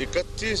31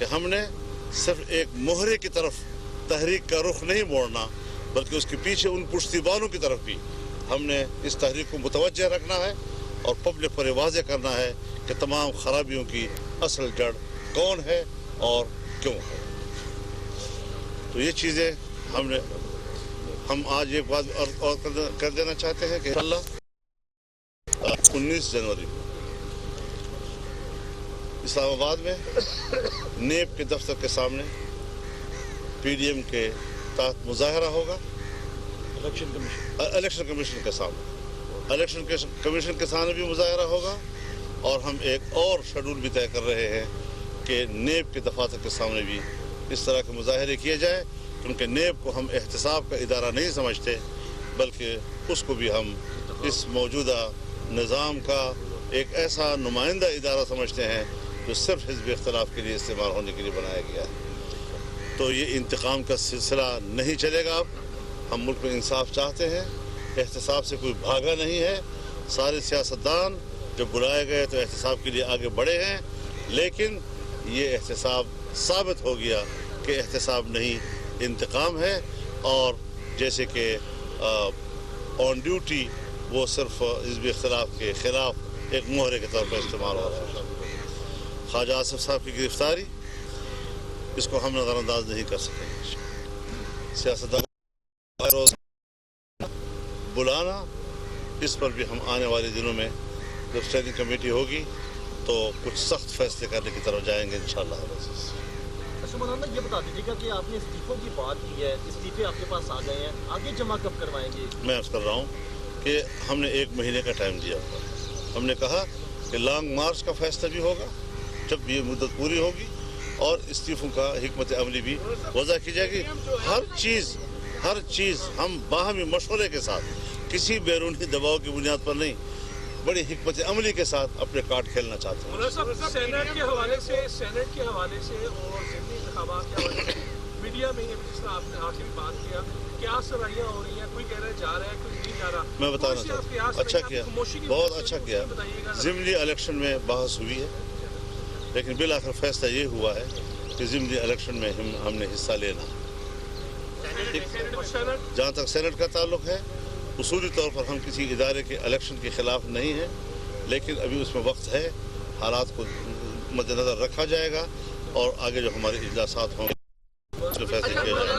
کہ ہم نے صرف ایک مہرے کی طرف تحریک کا رخ نہیں موڑنا، بلکہ اس کے پیچھے ان پشتیبانوں کی طرف بھی ہم نے اس تحریک کو متوجہ رکھنا ہے اور پبلک پر یہ واضح کرنا ہے کہ تمام خرابیوں کی اصل جڑ کون ہے اور کیوں ہے۔ تو یہ چیزیں ہم آج ایک بات اور کر دینا چاہتے ہیں کہ اللہ 19 جنوری کو اسلام آباد میں نیب کے دفتر کے سامنے پی ڈی ایم کے تحت مظاہرہ ہوگا، الیکشن کمیشن کے سامنے، الیکشن کمیشن کے سامنے بھی مظاہرہ ہوگا، اور ہم ایک اور شیڈول بھی طے کر رہے ہیں کہ نیب کے دفاتر کے سامنے بھی اس طرح کے مظاہرے کیے جائیں، کیونکہ نیب کو ہم احتساب کا ادارہ نہیں سمجھتے، بلکہ اس کو بھی ہم اس موجودہ نظام کا ایک ایسا نمائندہ ادارہ سمجھتے ہیں جو صرف حزب اختلاف کے لیے استعمال ہونے کے لیے بنایا گیا ہے۔ تو یہ انتقام کا سلسلہ نہیں چلے گا۔ اب ہم ملک میں انصاف چاہتے ہیں، احتساب سے کوئی بھاگا نہیں ہے، سارے سیاستدان جو بلائے گئے تو احتساب کے لیے آگے بڑھے ہیں، لیکن یہ احتساب ثابت ہو گیا کہ احتساب نہیں انتقام ہے، اور جیسے کہ آن ڈیوٹی وہ صرف حزب اختلاف کے خلاف ایک مہرے کے طور پر استعمال ہو رہا ہے۔ خواجہ آصف صاحب کی گرفتاری، اس کو ہم نظر انداز نہیں کر سکیں۔ سیاستدان روز بلانا، اس پر بھی ہم آنے والے دنوں میں جب اسٹینڈنگ کمیٹی ہوگی تو کچھ سخت فیصلے کرنے کی طرف جائیں گے انشاءاللہ۔ مولانا یہ بتا دیجیے گا کہ آپ نے استعفوں کی بات کی ہے، استعفے آپ کے پاس آ گئے ہیں، آگے جمع کب کروائیں گے؟ میں عرض کر رہا ہوں کہ ہم نے 1 مہینے کا ٹائم دیا ہوا، ہم نے کہا کہ لانگ مارچ کا فیصلہ بھی ہوگا جب یہ مدت پوری ہوگی، اور استعفوں کا حکمت عملی بھی وضع کی جائے گی۔ ہر چیز ہم باہمی مشورے کے ساتھ، کسی بیرونی دباؤ کی بنیاد پر نہیں، بڑی حکمت عملی کے ساتھ اپنے کارڈ کھیلنا چاہتے ہیں۔ مولانا صاحب، سینٹ کے حوالے سے اور ضمنی انتخابات کے حوالے سے میڈیا میں جس طرح آپ نے آخری بات کیا سرائیاں ہو رہی ہیں، کوئی کہہ رہا ہے جا رہا ہے، کوئی نہیں جا رہا۔ میں بتانا چاہتا ہوں، اچھا کیا، بہت اچھا کیا، ضمنی الیکشن میں بحث ہوئی ہے، لیکن بالآخر فیصلہ یہ ہوا ہے کہ ضمنی الیکشن میں ہم نے حصہ لینا۔ جہاں تک سینٹ کا تعلق ہے، اصولی طور پر ہم کسی ادارے کے الیکشن کے خلاف نہیں ہیں، لیکن ابھی اس میں وقت ہے، حالات کو مد نظر رکھا جائے گا، اور آگے جو ہمارے اجلاسات ہوں گے اس میں فیصلے کیے جائیں گے۔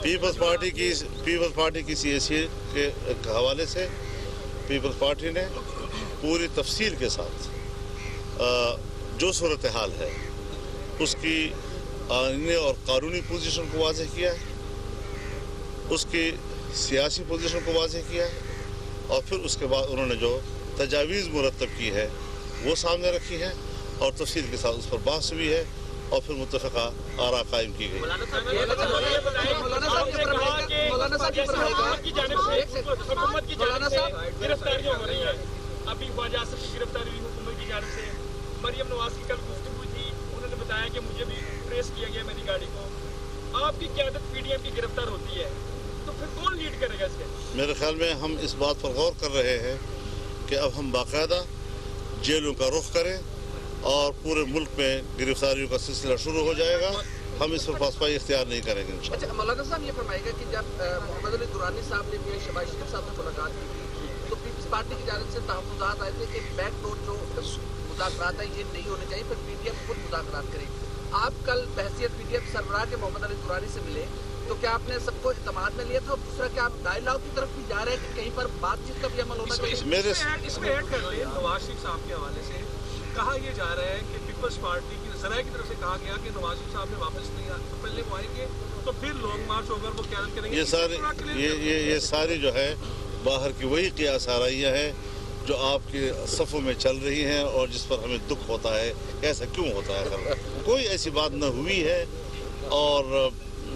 پیپلز پارٹی کی سیاسی کے حوالے سے پیپلز پارٹی نے پوری تفصیل کے ساتھ جو صورتحال ہے اس کی آئینی اور قانونی پوزیشن کو واضح کیا ہے، اس کی سیاسی پوزیشن کو واضح کیا ہے، اور پھر اس کے بعد انہوں نے جو تجاویز مرتب کی ہے وہ سامنے رکھی ہے، اور تفصیل کے ساتھ اس پر بحث ہوئی ہے، اور پھر متفقہ آراء قائم کی گئی۔ حکومت کی جانب سے گرفتاریاں ہو رہی ہیں، ابھی خواجہ آصف کی گرفتاری ہوئی حکومت کی جانب سے، مریم نواز کی کل گفتگو تھی، انہوں نے بتایا کہ مجھے بھی ٹریس کیا گیا میری گاڑی کو۔ آپ کی قیادت پی ڈی ایم کی گرفتار ہوتی ہے تو پھر کون لیڈ کرے گا اس کے؟ میرے خیال میں ہم اس بات پر غور کر رہے ہیں کہ اب ہم باقاعدہ جیلوں کا رخ کریں، اور پورے ملک میں گرفتاریوں کا سلسلہ شروع ہو جائے گا۔ ہم اس پر پاسپائی اختیار نہیں کریں گے انشاءاللہ۔ اچھا مولانا صاحب یہ فرمائے گا کہ جب محمد علی درانی صاحب نے بھی شہباز شریف صاحب سے ملاقات کی تھی تو پیپلز پارٹی کی جانب سے تحفظات آئے تھے کہ بیک ڈور جو مذاکرات ہیں یہ نہیں ہونے چاہیے، پھر پی ڈی ایم خود مذاکرات کرے۔ آپ کل بحثیت پی ڈی ایم سربراہ کے محمد علی درانی سے ملے تو کیا آپ نے سب کو اعتماد میں لیا تھا، اور دوسرا کیا آپ ڈائیلاگ کی طرف بھی جا رہے ہیں کہ کہیں پر بات چیت کا بھی عمل ہونا چاہیے؟ اس میں ایڈ کر لیں، نواز شریف صاحب کے حوالے سے کہا یہ جا رہا ہے کہ پیپلز پارٹی کی ذرائع کی طرف سے کہا گیا کہ نواز شریف صاحب نے واپس نہیں آنا، تو پہلے وہ آئیں گے تو پھر لانگ مارچ ہوگا، وہ قیادت کریں گے۔ یہ ساری جو ہے باہر کی وہی قیاس آرائیاں ہیں جو آپ کے صفوں میں چل رہی ہیں، اور جس پر ہمیں دکھ ہوتا ہے کہ ایسا کیوں ہوتا ہے۔ کوئی ایسی بات نہ ہوئی ہے، اور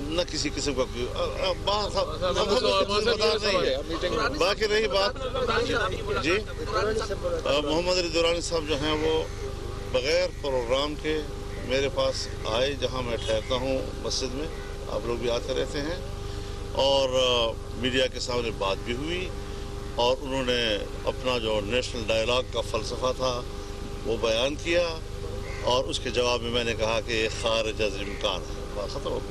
نہ کسی قسم کا باقی رہی بات جی محمد علی درانی صاحب جو ہیں وہ بغیر پروگرام کے میرے پاس آئے، جہاں میں ٹھہرتا ہوں مسجد میں، آپ لوگ بھی آتے رہتے ہیں، اور میڈیا کے سامنے بات بھی ہوئی، اور انہوں نے اپنا جو نیشنل ڈائلاگ کا فلسفہ تھا وہ بیان کیا، اور اس کے جواب میں میں نے کہا کہ یہ خارج از امکان ہے. بات ختم ہو گئی.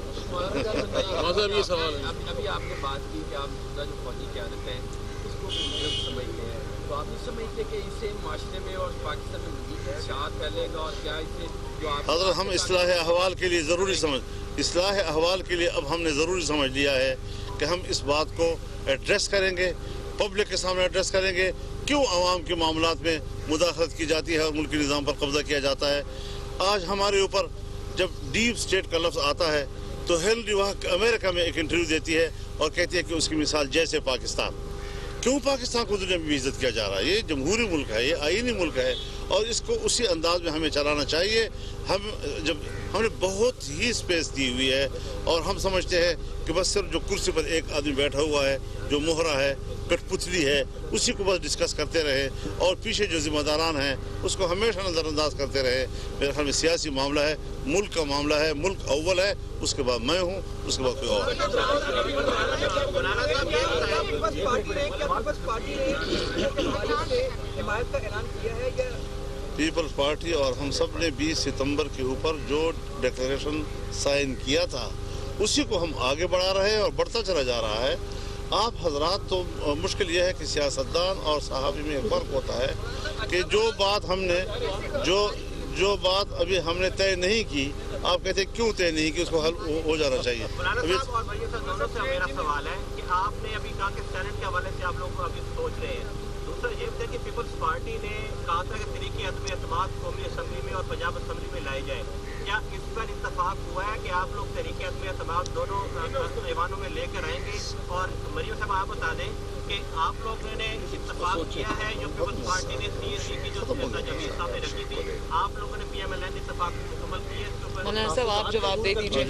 یہ سوال ہے. ابھی آپ نے بات کی کہ آپ جو فوجی قیادت ہے اس کو مجرم سمجھتے ہیں، تو آپ نہیں سمجھتے کہ اس سے معاشرے میں اور پاکستان میں مزید اشاعت پھیلے گا، اور کیا اس سے جو آپ حضرت ہم اصلاح احوال کے لیے اصلاح احوال کے لیے اب ہم نے ضروری سمجھ لیا ہے کہ ہم اس بات کو ایڈریس کریں گے، پبلک کے سامنے ایڈریس کریں گے کیوں عوام کے معاملات میں مداخلت کی جاتی ہے اور ملکی نظام پر قبضہ کیا جاتا ہے. آج ہمارے اوپر جب ڈیپ اسٹیٹ کا لفظ آتا ہے تو ہیلری وہاں امریکہ میں ایک انٹرویو دیتی ہے اور کہتی ہے کہ اس کی مثال جیسے پاکستان. کیوں پاکستان کو دنیا میں بھی عزت کیا جا رہا ہے؟ یہ جمہوری ملک ہے، یہ آئینی ملک ہے، اور اس کو اسی انداز میں ہمیں چلانا چاہیے. ہم نے بہت ہی اسپیس دی ہوئی ہے، اور ہم سمجھتے ہیں کہ بس صرف جو کرسی پر ایک آدمی بیٹھا ہوا ہے، جو مہرا ہے، کٹ پتلی ہے، اسی کو بس ڈسکس کرتے رہے، اور پیچھے جو ذمہ داران ہیں اس کو ہمیشہ نظر انداز کرتے رہے. میرے خیال میں سیاسی معاملہ ہے، ملک کا معاملہ ہے، ملک اول ہے، اس کے بعد میں ہوں، اس کے بعد کوئی اور. پیپلز پارٹی اور ہم سب نے 20 ستمبر کے اوپر جو ڈکلیریشن سائن کیا تھا اسی کو ہم آگے بڑھا رہے ہیں اور بڑھتا چلا جا رہا ہے. آپ حضرات تو مشکل یہ ہے کہ سیاستدان اور صحافی میں ایک فرق ہوتا ہے کہ جو بات ابھی ہم نے طے نہیں کی، آپ کہتے ہیں کیوں طے نہیں کی، اس کو حل ہو جانا چاہیے. دونوں سے میرا سوال ہے کہ آپ نے ابھی کہا کہ سینٹ کے حوالے سے آپ لوگ ابھی سوچ رہے ہیں. دوسرا یہ ہے کہ پیپلز پارٹی نے کہا تھا کہ طریقے عدم اعتماد قومی اسمبلی میں اور پنجاب اسمبلی میں لائے جائیں. کیا اس پر اتفاق ہوا ہے کہ آپ لوگ طریقے عدم اعتماد دونوں ایوانوں میں لے کر آئیں گے؟ اور مریم صاحب آپ بتا دیں کہ آپ لوگوں نے اتفاق کیا ہے جو پیپلز پارٹی نے CSE کی جو تجویز سامنے رکھی تھی، آپ لوگوں نے PMLN اتفاق مکمل کیا ہے؟ مولانا صاحب آپ جواب دے دیجیے،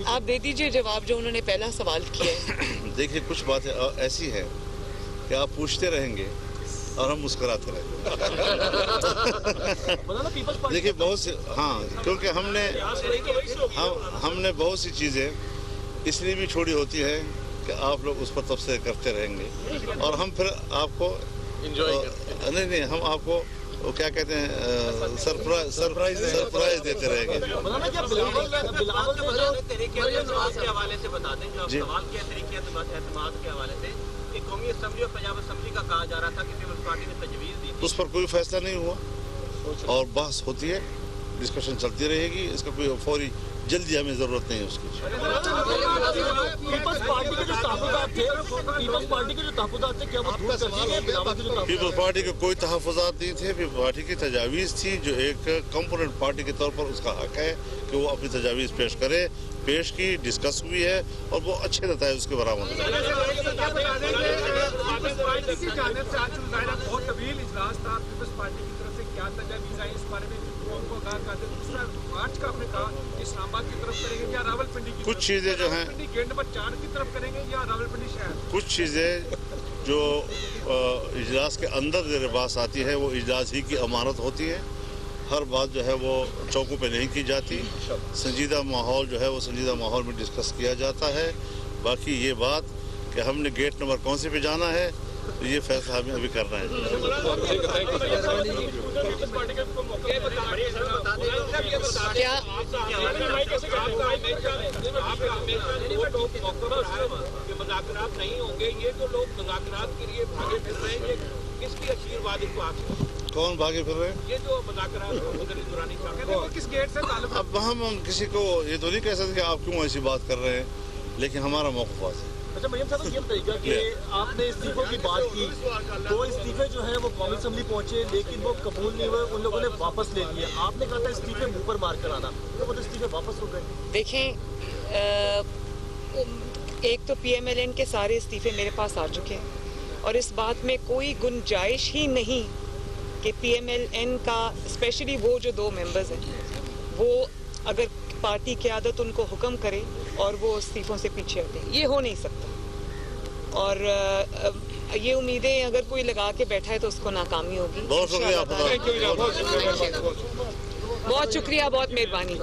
آپ دے دیجیے جواب جو انہوں نے پہلا سوال کیا ہے. دیکھیے کچھ باتیں ایسی ہیں کہ آپ پوچھتے رہیں گے اور ہم مسکراتے رہیں گے. دیکھیے بہت سی کیونکہ ہم نے بہت سی چیزیں اس لیے بھی چھوڑی ہوتی ہیں کہ آپ لوگ اس پر تبصرے کرتے رہیں گے، اور ہم پھر آپ کو نہیں ہم آپ کو وہ کیا کہتے ہیں سرپرائز دیتے رہیں گے. کے حوالے سے بتا دیں جو آپ سوال کیا طریقے اعتماد کے حوالے سے کہ قومی اسمبلی اور پنجاب اسمبلی کا کہا جا رہا تھا کہ پیپلز پارٹی نے تجویز دی تھی. اس پر کوئی فیصلہ نہیں ہوا اور بحث ہوتی ہے، ڈسکشن چلتی رہے گی. اس کا کوئی فوری جلدی ہمیں ضرورت نہیں ہے اس کی. پیپلز پارٹی کے جو تحفظات تھے کیا وہ دور کر دیے گئے؟ پیپلز پارٹی کے کوئی تحفظات نہیں تھے. پیپلز پارٹی کی تجاویز تھی جو ایک کمپوننٹ پارٹی کے طور پر اس کا حق ہے کہ وہ اپنی تجاویز پیش کی، ڈسکس ہوئی ہے اور وہ اچھے نتائج اس کے برآمد ہوئے. بہت طویل اجلاس تھا پیپلز پارٹی کی طرف سے، کیا تجاویز آئی اس بارے میں ان کو آگاہ کرتے؟ دوسرا مارچ کا آپ نے کہا اسلام آباد کی طرف کریں گے یا راولپنڈی کی؟ کچھ چیزیں جو ہیں گیٹ نمبر 4 کی طرف کریں گے یا راولپنڈی شہر؟ کچھ چیزیں جو اجلاس کے اندر زیر بحث آتی ہے وہ اجلاس ہی کی امانت ہوتی ہے. ہر بات جو ہے وہ چوکوں پہ نہیں کی جاتی. سنجیدہ ماحول جو ہے وہ سنجیدہ ماحول میں ڈسکس کیا جاتا ہے. باقی یہ بات کہ ہم نے گیٹ نمبر کون سے پہ جانا ہے یہ فیصلہ ہمیں ابھی کرنا ہے. مذاکرات نہیں ہوں گے، یہ جو لوگ مذاکرات کے لیے بھاگے پھر رہے ہیں کس کی آشیرواد ان کو آپ کون بھاگے پھر رہے ہیں؟ یہ جو مذاکرات دورانی کس گیٹ سے تعلق؟ اب ہم کسی کو یہ تو نہیں کہہ سکتے کہ آپ کیوں ایسی بات کر رہے ہیں، لیکن ہمارا موقف واضح ہے. اچھا مریم صاحب یہ بتائیے کہ آپ نے استعفوں کی بات کی، دو استعفے جو ہیں وہ قومی اسمبلی پہنچے لیکن وہ قبول نہیں ہوئے، ان لوگوں نے واپس لے لیے. آپ نے کہا تھا استعفے منہ پر مار کر آنا، تو وہ استعفے واپس ہو گئے. دیکھیں ایک تو PMLN کے سارے استعفے میرے پاس آ چکے ہیں اور اس بات میں کوئی گنجائش ہی نہیں کہ PMLN کا اسپیشلی وہ جو 2 ممبرز ہیں وہ اگر پارٹی قیادت ان کو حکم کرے اور وہ استعفوں سے پیچھے ہٹیں، یہ ہو نہیں سکتا. اور یہ امیدیں اگر کوئی لگا کے بیٹھا ہے تو اس کو ناکامی ہوگی. بہت شکریہ. بہت شکریہ، بہت مہربانی.